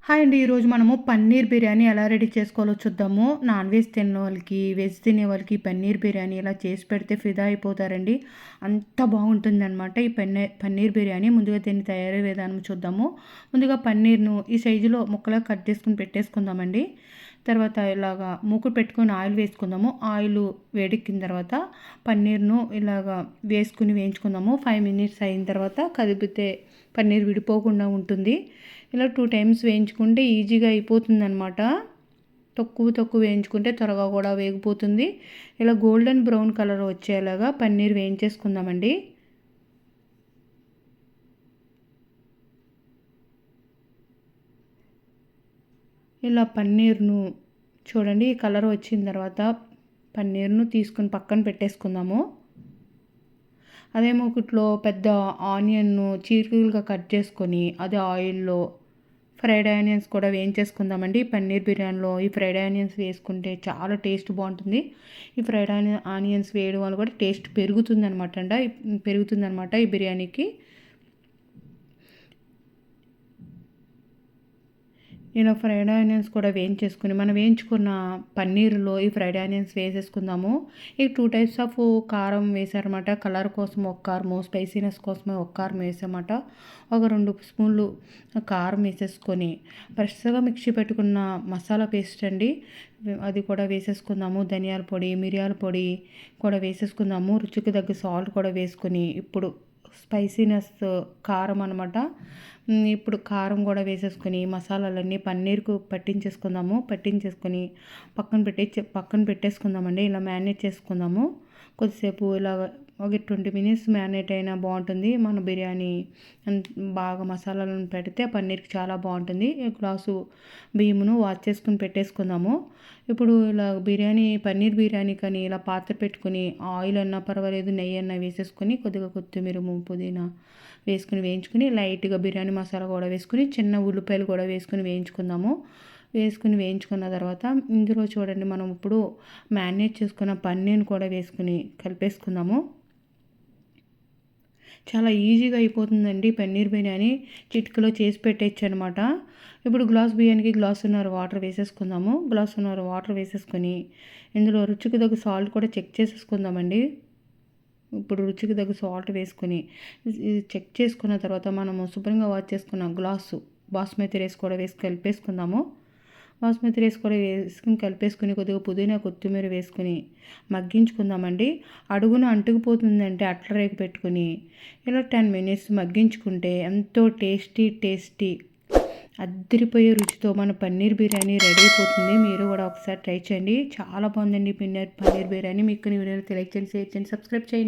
Hi అండి. ఈరోజు మనము పన్నీర్ బిర్యానీ ఎలా రెడీ చేసుకోవాలో చూద్దాము. నాన్ వెజ్ తినే వాళ్ళకి, వెజ్ తినే వాళ్ళకి పన్నీర్ బిర్యానీ ఇలా చేసి పెడితే ఫిదా అయిపోతారండి. అంత బాగుంటుందన్నమాట ఈ పన్నీర్ బిర్యానీ. ముందుగా దీన్ని తయారీ విధానం చూద్దాము. ముందుగా పన్నీర్ను ఈ సైజులో ముక్కలా కట్ చేసుకుని పెట్టేసుకుందామండి. తర్వాత ఇలాగా మూకుడు పెట్టుకొని ఆయిల్ వేసుకుందాము. ఆయిల్ వేడెక్కిన తర్వాత పన్నీర్ను ఇలాగా వేసుకుని వేయించుకుందాము. 5 మినిట్స్ అయిన తర్వాత కదిపితే పన్నీర్ విడిపోకుండా ఉంటుంది. ఇలా 2 టైమ్స్ వేయించుకుంటే ఈజీగా అయిపోతుందన్నమాట. తక్కువ వేయించుకుంటే త్వరగా కూడా వేగిపోతుంది. ఇలా గోల్డెన్ బ్రౌన్ కలర్ వచ్చేలాగా పన్నీర్ వేయించేసుకుందామండి. ఇలా పన్నీర్ను చూడండి, ఈ కలర్ వచ్చిన తర్వాత పన్నీర్ను తీసుకుని పక్కన పెట్టేసుకుందాము. అదే మూకుట్లో పెద్ద ఆనియన్ను చీలికలుగా కట్ చేసుకొని అది ఆయిల్లో ఫ్రైడ్ ఆనియన్స్ కూడా వేయించేసుకుందామండి. పన్నీర్ బిర్యానీలో ఈ ఫ్రైడ్ ఆనియన్స్ వేసుకుంటే చాలా టేస్ట్ బాగుంటుంది. ఈ ఫ్రైడ్ ఆనియన్స్ వేయడం వల్ల కూడా టేస్ట్ పెరుగుతుందన్నమాట ఈ బిర్యానీకి. ఇలా ఫ్రైడ్ ఆనియన్స్ కూడా వేయించేసుకుని మనం వేయించుకున్న పన్నీర్లో ఈ ఫ్రైడ్ ఆనియన్స్ వేసేసుకుందాము. ఈ 2 టైప్స్ ఆఫ్ కారం వేసారన్నమాట. కలర్ కోసం ఒక కారము, స్పైసీనెస్ కోసమే ఒక కారం వేసామన్నమాట. ఒక 2 స్పూన్లు కారం వేసేసుకొని ఫ్రెష్గా మిక్సీ పెట్టుకున్న మసాలా పేస్ట్ అండి, అది కూడా వేసేసుకుందాము. ధనియాల పొడి, మిరియాల పొడి కూడా వేసేసుకుందాము. రుచికి తగ్గ సాల్ట్ కూడా వేసుకొని ఇప్పుడు స్పైసీనెస్ కారం అనమాట. ఇప్పుడు కారం కూడా వేసేసుకొని మసాలాలన్నీ పన్నీర్కు పట్టించేసుకొని పక్కన పెట్టేసుకుందామండి. ఇలా మ్యారినేట్ చేసుకుందాము. కొద్దిసేపు ఇలా ఒక 20 మినిట్స్ మ్యారినేట్ అయినా బాగుంటుంది. మన బిర్యానీ బాగా మసాలాలను పెడితే పన్నీర్కి చాలా బాగుంటుంది. గ్లాసు బియ్యమును వాష్ చేసుకుని పెట్టేసుకుందాము. ఇప్పుడు ఇలా పన్నీర్ బిర్యానీ కానీ ఇలా పాత్ర పెట్టుకుని ఆయిల్ అన్నా పర్వాలేదు, నెయ్యి అన్నా వేసేసుకొని కొద్దిగా కొత్తిమీర, పుదీనా వేసుకుని వేయించుకుని లైట్గా బిర్యానీ మసాలా కూడా వేసుకుని చిన్న ఉల్లిపాయలు కూడా వేసుకుని వేయించుకున్న తర్వాత ఇందులో చూడండి మనం ఇప్పుడు మ్యారినేట్ చేసుకున్న పన్నీర్ని కూడా వేసుకుని కలిపేసుకుందాము. చాలా ఈజీగా అయిపోతుందండి పన్నీర్ బిర్యానీ. చిటికలో చేసి పెట్టచ్చు అనమాట. ఇప్పుడు గ్లాస్ బియ్యానికి గ్లాసున్నర వాటర్ వేసేసుకుందాము. గ్లాసున్నర వాటర్ వేసేసుకొని ఇందులో రుచికి తగ్గ సాల్ట్ కూడా చెక్ చేసేసుకుందామండి. ఇప్పుడు రుచికి తగ్గ సాల్ట్ వేసుకొని చెక్ చేసుకున్న తర్వాత మనము శుభ్రంగా వాష్ చేసుకున్న గ్లాసు బాస్మతి రైస్ కూడా కలిపేసుకుందాము. బాస్మతి రైస్ కూడా కలిపేసుకుని కొద్దిగా పుదీనా, కొత్తిమీర వేసుకుని మగ్గించుకుందామండి. అడుగున అంటుకుపోతుందంటే అట్ల రేకు పెట్టుకుని ఇలా 10 మినిట్స్ మగ్గించుకుంటే ఎంతో టేస్టీ అద్దరిపోయే రుచితో మన పన్నీర్ బిర్యానీ రెడీ అయిపోతుంది. మీరు కూడా ఒకసారి ట్రై చేయండి. చాలా బాగుందండి పన్నీర్ బిర్యానీ. మీకు వీడియోని లైక్ చేయండి, షేర్ చేయండి, సబ్స్క్రైబ్ చేయండి.